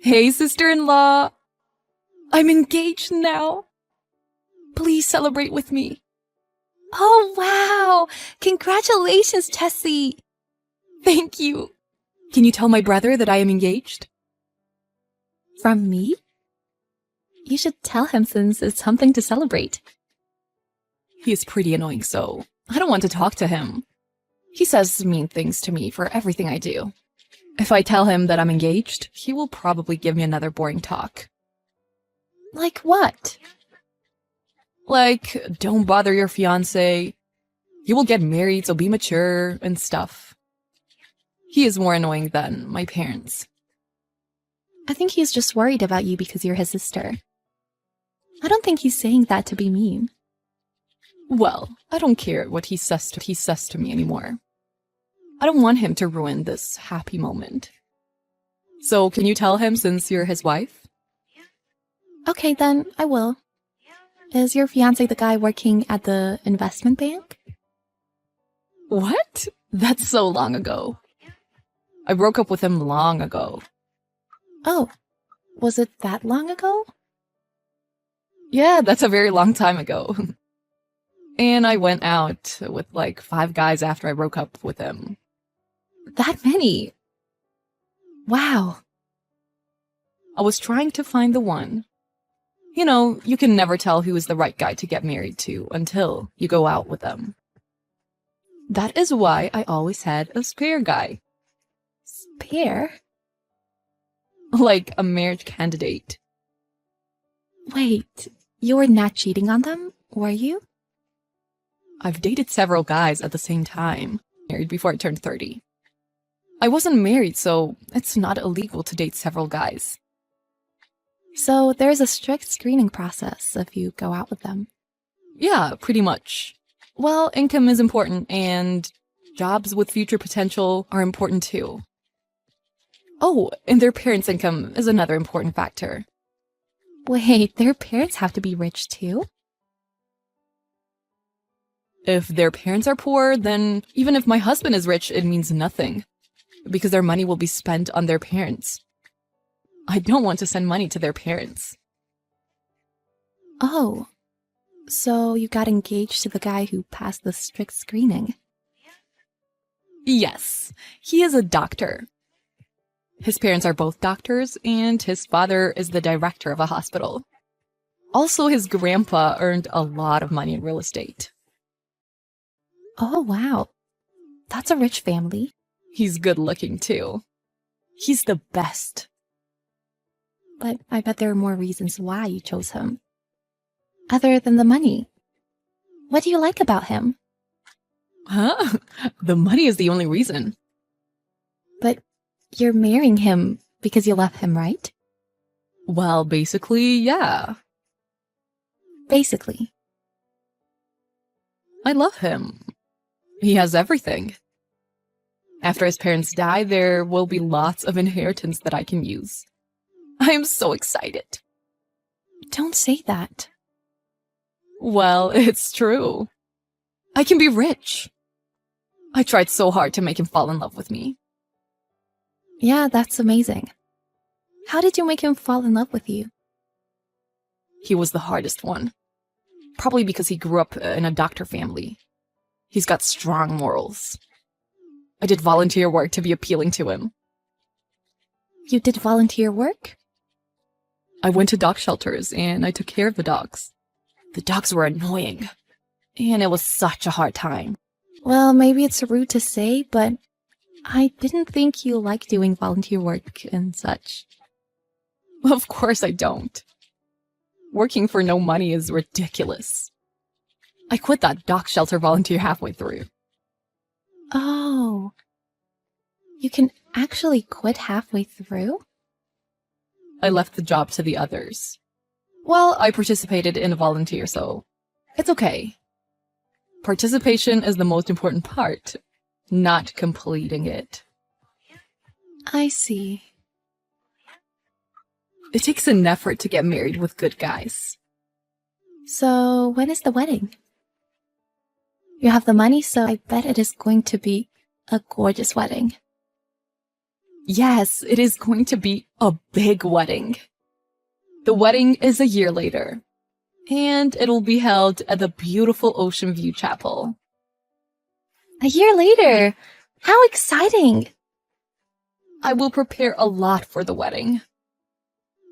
Hey, sister-in-law. I'm engaged now. Please celebrate with me. Oh, wow! Congratulations, Tessie! Thank you. Can you tell my brother that I am engaged? From me? You should tell him since it's something to celebrate. He is pretty annoying, so I don't want to talk to him. He says mean things to me for everything I do. If I tell him that I'm engaged, he will probably give me another boring talk. Like what? Like, don't bother your fiancé. You will get married, so be mature and stuff. He is more annoying than my parents. I think he's just worried about you because you're his sister. I don't think he's saying that to be mean. Well, I don't care what he says to me anymore. I don't want him to ruin this happy moment. So can you tell him since you're his wife? Okay, then I will. Is your fiancé the guy working at the investment bank? What? That's so long ago. I broke up with him long ago. Oh, was it that long ago? Yeah, that's a very long time ago. And I went out with like 5 guys after I broke up with him. That many? Wow. I was trying to find the one. You know, you can never tell who is the right guy to get married to until you go out with them. That is why I always had a spare guy. Spare? Like a marriage candidate. Wait, you were not cheating on them, were you? I've dated several guys at the same time, married before I turned 30. I wasn't married, so it's not illegal to date several guys. So there's a strict screening process if you go out with them. Yeah, pretty much. Well, income is important, and jobs with future potential are important too. Oh, and their parents' income is another important factor. Wait, their parents have to be rich too? If their parents are poor, then even if my husband is rich, it means nothing, because their money will be spent on their parents. I don't want to send money to their parents. Oh, so you got engaged to the guy who passed the strict screening? Yes, he is a doctor. His parents are both doctors, and his father is the director of a hospital. Also, his grandpa earned a lot of money in real estate. Oh, wow. That's a rich family. He's good looking, too. He's the best. But I bet there are more reasons why you chose him. Other than the money. What do you like about him? Huh? The money is the only reason. But you're marrying him because you love him, right? Well, basically, yeah. Basically. I love him. He has everything. After his parents die, there will be lots of inheritance that I can use. I am so excited. Don't say that. Well, it's true. I can be rich. I tried so hard to make him fall in love with me. Yeah, that's amazing. How did you make him fall in love with you? He was the hardest one. Probably because he grew up in a doctor family. He's got strong morals. I did volunteer work to be appealing to him. You did volunteer work? I went to dog shelters and I took care of the dogs. The dogs were annoying, and it was such a hard time. Well, maybe it's rude to say, but I didn't think you liked doing volunteer work and such. Of course I don't. Working for no money is ridiculous. I quit that dog shelter volunteer halfway through. Oh. You can actually quit halfway through? I left the job to the others. Well, I participated in a volunteer, so it's okay. Participation is the most important part, not completing it. I see. It takes an effort to get married with good guys. So, when is the wedding? You have the money, so I bet it is going to be a gorgeous wedding. Yes, it is going to be a big wedding. The wedding is a year later, and it'll be held at the beautiful Ocean View Chapel. A year later. How exciting. I will prepare a lot for the wedding.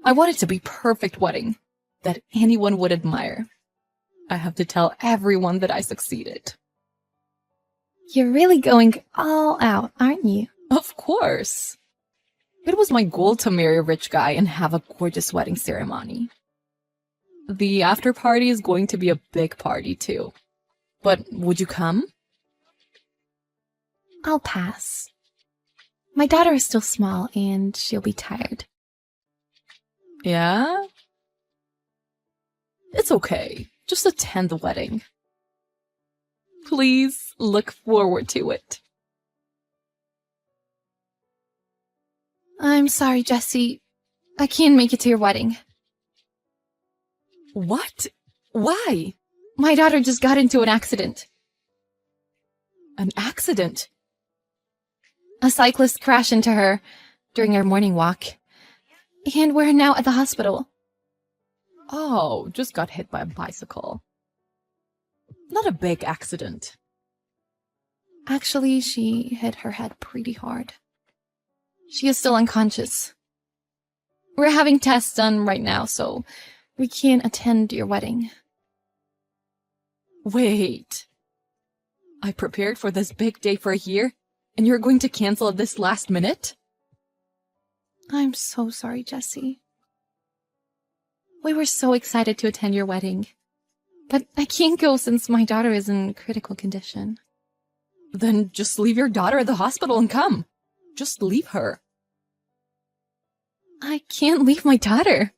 I want it to be a perfect wedding that anyone would admire. I have to tell everyone that I succeeded. You're really going all out, aren't you? Of course. It was my goal to marry a rich guy and have a gorgeous wedding ceremony. The after party is going to be a big party too. But would you come? I'll pass. My daughter is still small and she'll be tired. Yeah? It's okay. Just attend the wedding. Please look forward to it. I'm sorry, Jessie. I can't make it to your wedding. What? Why? My daughter just got into an accident. An accident? A cyclist crashed into her during our morning walk, and we're now at the hospital. Oh, just got hit by a bicycle. Not a big accident. Actually, she hit her head pretty hard. She is still unconscious. We're having tests done right now, so we can't attend your wedding. Wait. I prepared for this big day for a year, and you're going to cancel at this last minute? I'm so sorry, Jessie. We were so excited to attend your wedding, but I can't go since my daughter is in critical condition. Then just leave your daughter at the hospital and come. Just leave her. I can't leave my daughter.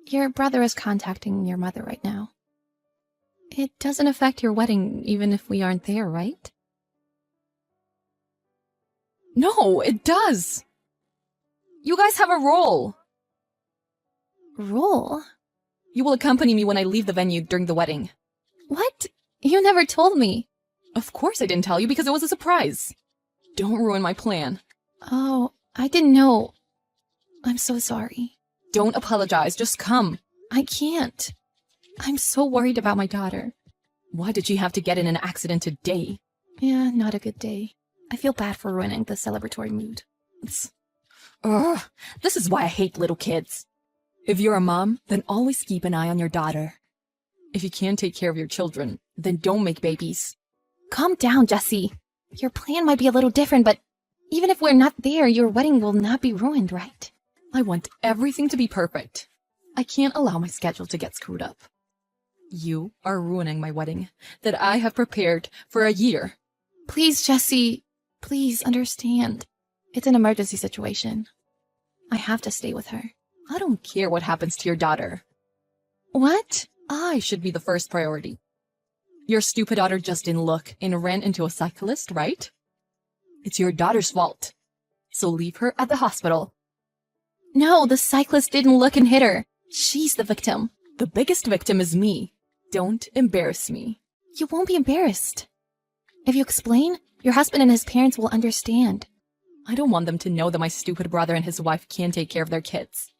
Your brother is contacting your mother right now. It doesn't affect your wedding even if we aren't there, right? No, it does. You guys have a role. Role? You will accompany me when I leave the venue during the wedding. What? You never told me. Of course I didn't tell you because it was a surprise. Don't ruin my plan. Oh, I didn't know. I'm so sorry. Don't apologize, just come. I can't. I'm so worried about my daughter. Why did she have to get in an accident today? Yeah, not a good day. I feel bad for ruining the celebratory mood. Ugh, this is why I hate little kids. If you're a mom, then always keep an eye on your daughter. If you can't take care of your children, then don't make babies. Calm down, Jessie. Your plan might be a little different, but even if we're not there, your wedding will not be ruined, right? I want everything to be perfect. I can't allow my schedule to get screwed up. You are ruining my wedding that I have prepared for a year. Please, Jessie, please understand. It's an emergency situation. I have to stay with her. I don't care what happens to your daughter. What? I should be the first priority. Your stupid daughter just didn't look and ran into a cyclist, right? It's your daughter's fault. So leave her at the hospital. No, the cyclist didn't look and hit her. She's the victim. The biggest victim is me. Don't embarrass me. You won't be embarrassed. If you explain, your husband and his parents will understand. I don't want them to know that my stupid brother and his wife can't take care of their kids.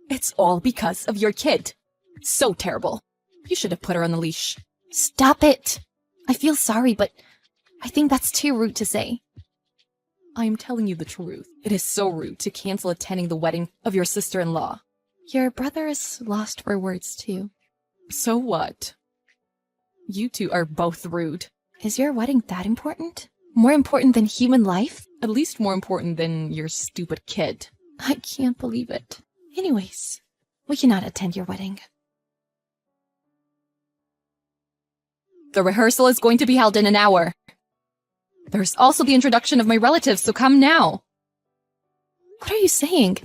It's all because of your kid. So terrible. You should have put her on the leash. Stop it! I feel sorry, but I think that's too rude to say. I am telling you the truth. It is so rude to cancel attending the wedding of your sister-in-law. Your brother is lost for words, too. So what? You two are both rude. Is your wedding that important? More important than human life? At least more important than your stupid kid. I can't believe it. Anyways, we cannot attend your wedding. The rehearsal is going to be held in an hour. There's also the introduction of my relatives, so come now. What are you saying?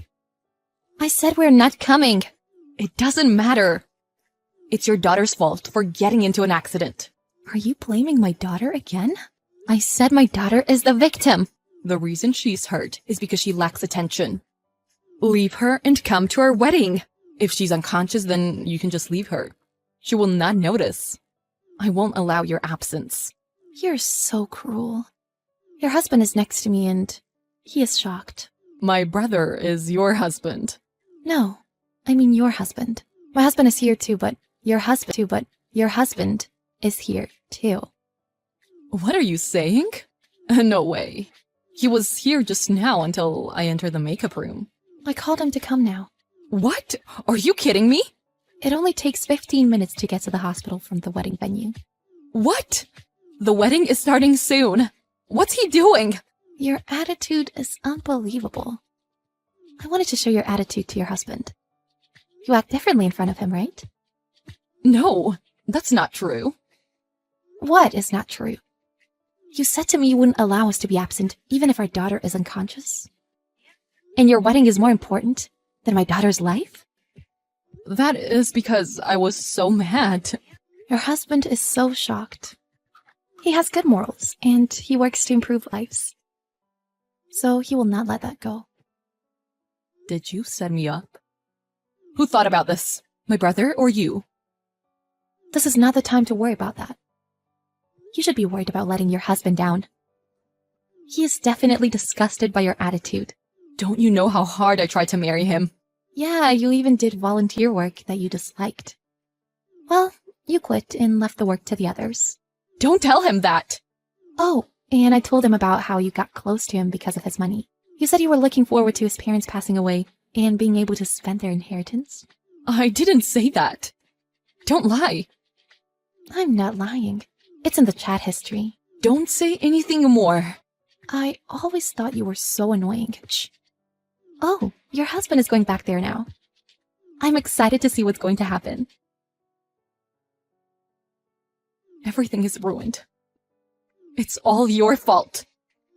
I said we're not coming. It doesn't matter. It's your daughter's fault for getting into an accident. Are you blaming my daughter again? I said my daughter is the victim. The reason she's hurt is because she lacks attention. Leave her and come to our wedding. If she's unconscious, then you can just leave her. She will not notice. I won't allow your absence. You're so cruel. Your husband is next to me and He is shocked. My brother is your husband. No, I mean your husband. My husband is here too, but your husband is here too. What are you saying? No way. He was here just now until I entered the makeup room. I called him to come now. What? Are you kidding me? It only takes 15 minutes to get to the hospital from the wedding venue. What? The wedding is starting soon. What's he doing? Your attitude is unbelievable. I wanted to show your attitude to your husband. You act differently in front of him, right? No, that's not true. What is not true? You said to me you wouldn't allow us to be absent even if our daughter is unconscious. And your wedding is more important than my daughter's life? That is because I was so mad. Your husband is so shocked. He has good morals, and he works to improve lives. So he will not let that go. Did you set me up? Who thought about this? My brother or you? This is not the time to worry about that. You should be worried about letting your husband down. He is definitely disgusted by your attitude. Don't you know how hard I tried to marry him? Yeah, you even did volunteer work that you disliked. Well, you quit and left the work to the others. Don't tell him that! Oh, and I told him about how you got close to him because of his money. You said you were looking forward to his parents passing away and being able to spend their inheritance. I didn't say that. Don't lie. I'm not lying. It's in the chat history. Don't say anything more. I always thought you were so annoying. Shh. Oh, your husband is going back there now. I'm excited to see what's going to happen. Everything is ruined. It's all your fault.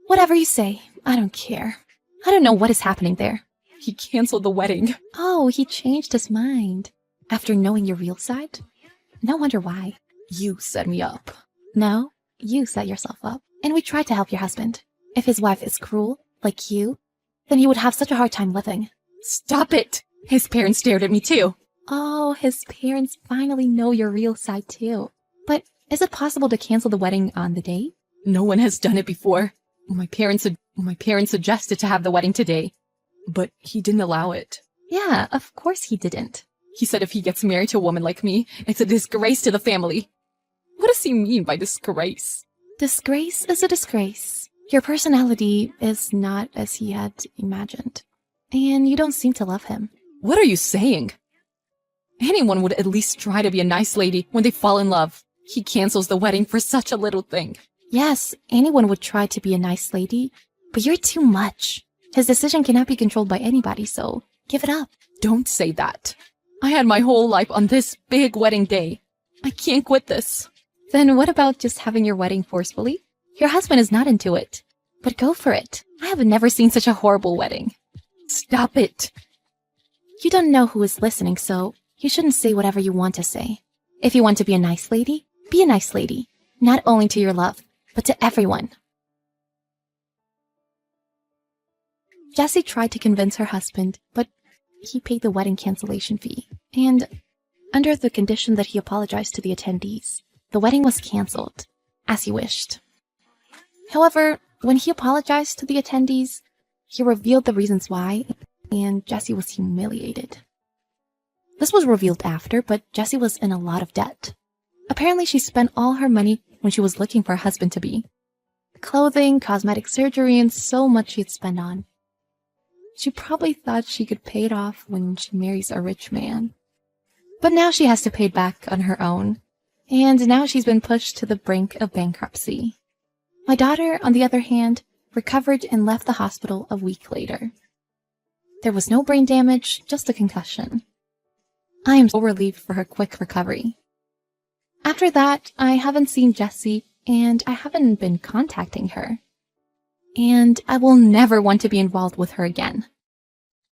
Whatever you say, I don't care. I don't know what is happening there. He canceled the wedding. Oh, he changed his mind. After knowing your real side? No wonder why. You set me up. No, you set yourself up. And we tried to help your husband. If his wife is cruel, like you, then he would have such a hard time living. Stop it! His parents stared at me too. Oh, his parents finally know your real side too. But is it possible to cancel the wedding on the day? No one has done it before. My parents suggested to have the wedding today, but he didn't allow it. Yeah, of course he didn't. He said if he gets married to a woman like me, it's a disgrace to the family. What does he mean by disgrace? Disgrace is a disgrace. Your personality is not as he had imagined. And you don't seem to love him. What are you saying? Anyone would at least try to be a nice lady when they fall in love. He cancels the wedding for such a little thing. Yes, anyone would try to be a nice lady, but you're too much. His decision cannot be controlled by anybody, so give it up. Don't say that. I had my whole life on this big wedding day. I can't quit this. Then what about just having your wedding forcefully? Your husband is not into it, but go for it. I have never seen such a horrible wedding. Stop it. You don't know who is listening, so you shouldn't say whatever you want to say. If you want to be a nice lady, be a nice lady. Not only to your love, but to everyone. Jessie tried to convince her husband, but he paid the wedding cancellation fee. And under the condition that he apologized to the attendees, the wedding was canceled, as he wished. However, when he apologized to the attendees, he revealed the reasons why, and Jessie was humiliated. This was revealed after, but Jessie was in a lot of debt. Apparently, she spent all her money when she was looking for a husband-to-be. Clothing, cosmetic surgery, and so much she'd spend on. She probably thought she could pay it off when she marries a rich man. But now she has to pay it back on her own, and now she's been pushed to the brink of bankruptcy. My daughter, on the other hand, recovered and left the hospital a week later. There was no brain damage, just a concussion. I am so relieved for her quick recovery. After that, I haven't seen Jessie, and I haven't been contacting her. And I will never want to be involved with her again.